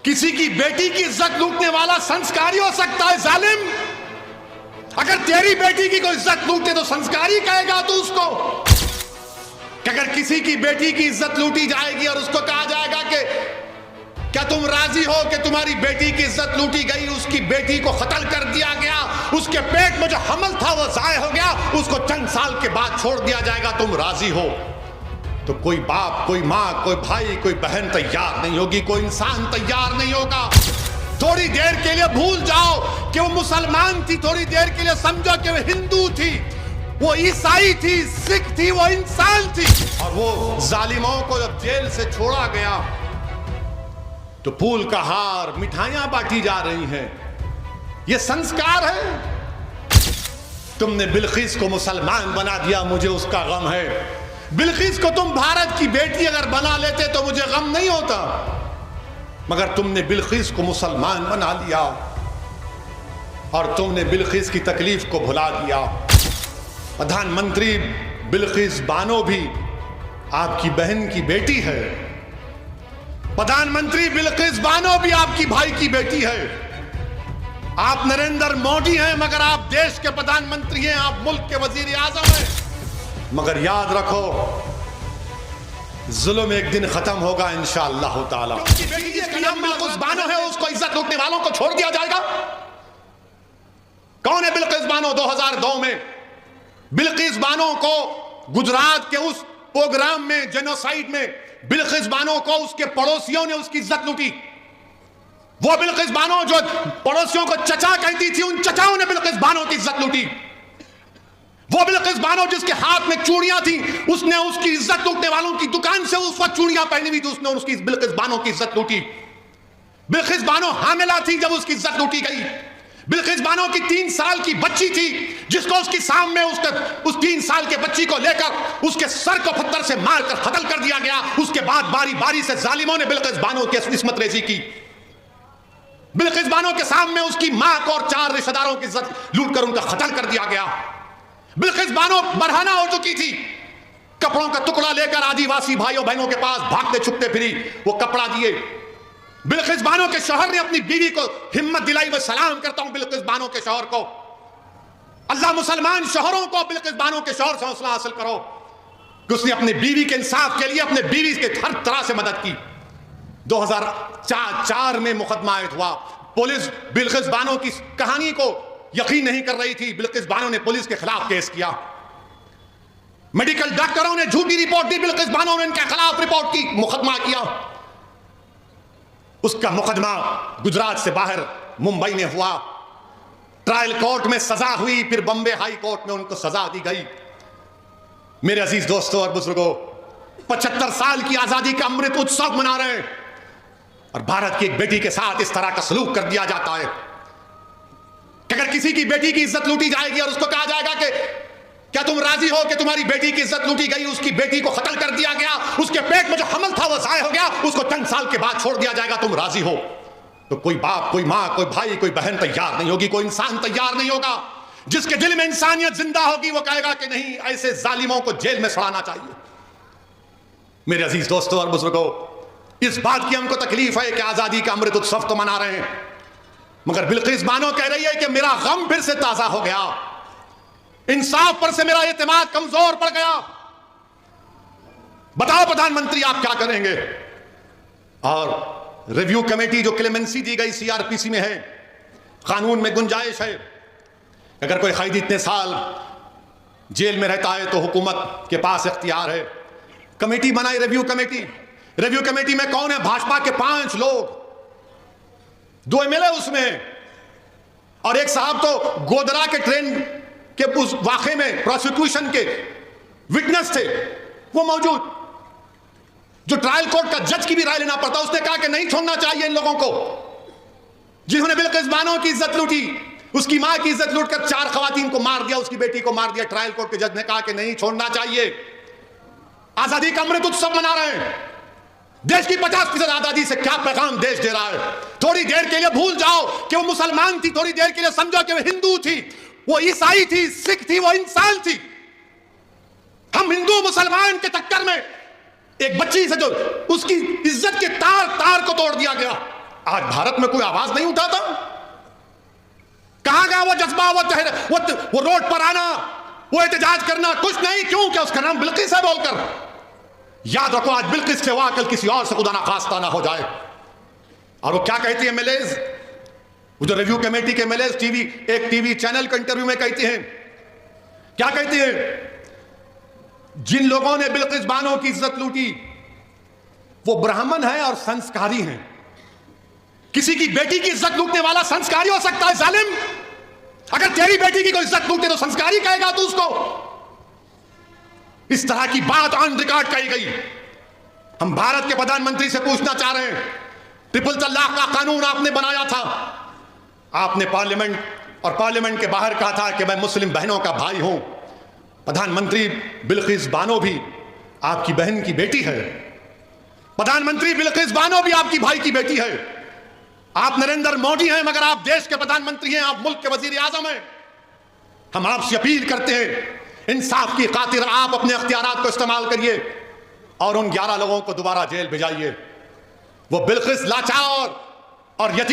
किसी की बेटी की इज्जत लूटने वाला संस्कारी हो सकता है जालिम? अगर तेरी बेटी की कोई इज्जत लूटे तो संस्कारी कहेगा तू उसको? कि अगर किसी की बेटी की इज्जत लूटी जाएगी और उसको कहा जाएगा कि क्या तुम राजी हो कि तुम्हारी बेटी की इज्जत लूटी गई, उसकी बेटी को कत्ल कर दिया गया, उसके पेट में जो हमल था वो जाय हो गया, उसको चंद साल के बाद छोड़ दिया जाएगा, तुम राजी हो? तो कोई बाप, कोई माँ, कोई भाई, कोई बहन तैयार नहीं होगी, कोई इंसान तैयार नहीं होगा। थोड़ी देर के लिए भूल जाओ कि वो मुसलमान थी, थोड़ी देर के लिए समझो कि वो हिंदू थी, वो ईसाई थी, सिख थी, वो इंसान थी। और वो जालिमों को जब जेल से छोड़ा गया तो फूल का हार, मिठाइयां बांटी जा रही हैं। ये संस्कार है? तुमने बिल्किस को मुसलमान बना दिया, मुझे उसका गम है। बिल्किस को तुम भारत की बेटी अगर बना लेते तो मुझे गम नहीं होता, मगर तुमने बिल्किस को मुसलमान बना लिया और तुमने बिल्किस की तकलीफ को भुला दिया। प्रधानमंत्री बिल्किस बानो भी आपकी बहन की बेटी है, प्रधानमंत्री बिल्किस बानो भी आपकी भाई की बेटी है। आप नरेंद्र मोदी हैं मगर आप देश के प्रधानमंत्री हैं, आप मुल्क के वजीर आजम हैं। मगर याद रखो, जुल्म एक दिन खत्म होगा इंशाअल्लाह ताला। बिल्किस बानो है, उसको इज्जत लूटने वालों को छोड़ दिया जाएगा। कौन है बिल्किस बानो? 2002 में बिल्किस बानो को गुजरात के उस प्रोग्राम में, जेनोसाइड में, बिल्किस बानो को उसके पड़ोसियों ने उसकी इज्जत लूटी। वो बिल्किस बानो जो पड़ोसियों को चचा कहती थी, उन चचाओं ने बिल्किस बानो की इज्जत लूटी। वो बिल्किस बानो जिसके हाथ में चूड़ियां थी, उसने उसकी इज्जत लूटने वालों की दुकान से उस वक्त चूड़ियां पहनी हुई थी, उसने उसकी बिल्किस बानो की इज्जत लूटी। बिल्किस बानो हामिला थी जब उसकी इज्जत लूटी गई। बिल्किस बानो की 3 साल की बच्ची थी जिसको उसकी सामने उस 3 साल के बच्ची को लेकर उसके सर को पत्थर से मारकर कत्ल कर दिया गया। उसके बाद बारी बारी से जालिमों ने बिल्किस बानो की इस्मत रेजी की। बिल्किस बानो के सामने उसकी मां को और 4 रिश्तेदारों की इज्जत लूटकर उनका कत्ल कर दिया गया। बिल्किस बानो बरहना हो चुकी थी, कपड़ों का टुकड़ा लेकर आदिवासी भाइयों बहनों के पास भागते छुपते फिरी, वो कपड़ा दिए। बिल्किस बानो के शौहर ने अपनी बीवी को हिम्मत दिलाई। मैं सलाम करता हूं बिल्किस बानो के शौहर को। अल्लाह मुसलमान शौहरों को बिल्किस बानो के शौहर से हौसला हासिल करो कि उसने अपनी बीवी के इंसाफ के लिए अपने बीवी के हर तरह से मदद की। 2004 में मुकदमा आयत हुआ। पुलिस बिल्किस बानो की कहानी को यकीन नहीं कर रही थी। बिल्किस बानो ने पुलिस के खिलाफ केस किया। मेडिकल डॉक्टरों ने झूठी रिपोर्ट दी, बिल्किस बानो ने इनके खिलाफ रिपोर्ट की, मुकदमा किया। उसका मुकदमा गुजरात से बाहर मुंबई में हुआ। ट्रायल कोर्ट में सजा हुई, फिर बॉम्बे हाई कोर्ट में उनको सजा दी गई। मेरे अजीज दोस्तों और बुजुर्गों, 75 साल की आजादी का अमृत उत्सव मना रहे हैं और भारत की एक बेटी के साथ इस तरह का सलूक कर दिया जाता है कि अगर किसी की बेटी की इज्जत लूटी जाएगी और उसको कहा जाएगा कि क्या तुम राजी हो कि तुम्हारी बेटी की इज्जत लूटी गई, उसकी बेटी को कत्ल कर दिया गया, उसके पेट में जो हमल था वो जाय हो गया, उसको चंद साल के बाद छोड़ दिया जाएगा, तुम राजी हो? तो कोई बाप, कोई माँ, कोई भाई, कोई बहन तैयार नहीं होगी, कोई इंसान तैयार नहीं होगा। जिसके दिल में इंसानियत जिंदा होगी वो कहेगा कि नहीं, ऐसे जालिमों को जेल में सड़ाना चाहिए। मेरे अजीज दोस्तों और बुजुर्गों, इस बात की हमको तकलीफ है कि आजादी का अमृत उत्सव तो मना रहे हैं, मगर बिल्किस बानो कह रही है कि मेरा गम फिर से ताजा हो गया, इंसाफ पर से मेरा एतमाद कमजोर पड़ गया। बताओ प्रधानमंत्री आप क्या करेंगे? और रिव्यू कमेटी जो क्लेमेंसी दी गई सीआरपीसी में है, कानून में गुंजाइश है, अगर कोई कैदी इतने साल जेल में रहता है तो हुकूमत के पास इख्तियार है। कमेटी बनाई रिव्यू कमेटी। रिव्यू कमेटी में कौन है? भाजपा के 5 लोग, 2 एमएलए उसमें, और एक साहब तो गोधरा के ट्रेन के उस वाक़े में प्रोसिक्यूशन के विटनेस थे, वो मौजूद। जो ट्रायल कोर्ट का जज की भी राय लेना पड़ता, उसने कहा कि नहीं छोड़ना चाहिए इन लोगों को जिन्होंने बिल्किस बानो की इज्जत लूटी, उसकी मां की इज्जत लूटकर 4 खवातीन को मार दिया, उसकी बेटी को मार दिया। ट्रायल कोर्ट के जज ने कहा कि नहीं छोड़ना चाहिए। आजादी का अमृत उत्सव मना रहे हैं। देश की 50% आजादी से क्या पैगाम देश दे रहा है? थोड़ी देर के लिए भूल जाओ कि वो मुसलमान थी, थोड़ी देर के लिए समझो कि वो हिंदू थी, वो ईसाई थी, सिख थी, वो इंसान थी। हम हिंदू मुसलमान के चक्कर में एक बच्ची से जो उसकी इज्जत के तार तार को तोड़ दिया गया, आज भारत में कोई आवाज नहीं उठाता? कहां गया वो जज्बा, वो रोड पर आना, वो एहतजाज करना? कुछ नहीं। क्यों? क्या उसका नाम बिल्किस है बोलकर? याद रखो, आज बिल्किस से हुआ, कल किसी और से खुदा ना खास्ता ना हो जाए। और वो क्या कहती है मिलेज, वो जो रिव्यू कमेटी के मिलेज एक टीवी चैनल के इंटरव्यू में कहती हैं, क्या कहती है? जिन लोगों ने बिल्किस बानो की इज्जत लूटी वो ब्राह्मण है और संस्कारी हैं। किसी की बेटी की इज्जत लूटने वाला संस्कारी हो सकता है जालिम? अगर तेरी बेटी की कोई इज्जत लूटे तो संस्कारी कहेगा तू उसको? इस तरह की बात ऑन रिकॉर्ड कही गई। हम भारत के प्रधानमंत्री से पूछना चाह रहे हैं, ट्रिपल तलाक का कानून आपने बनाया था, आपने पार्लियामेंट के बाहर कहा था कि मैं मुस्लिम बहनों का भाई हूं। प्रधानमंत्री बिल्किस बानो भी आपकी बहन की बेटी है। प्रधानमंत्री बिल्किस बानो भी आपकी भाई की बेटी है। आप नरेंद्र मोदी हैं मगर आप देश के प्रधानमंत्री हैं, आप मुल्क के वजीर आजम हैं। हम आपसे अपील करते हैं, इंसाफ की खातिर आप अपने अख्तियारात को इस्तेमाल करिए और उन 11 लोगों को दोबारा जेल भेजाइए। वो बिल्किस लाचार और यतीम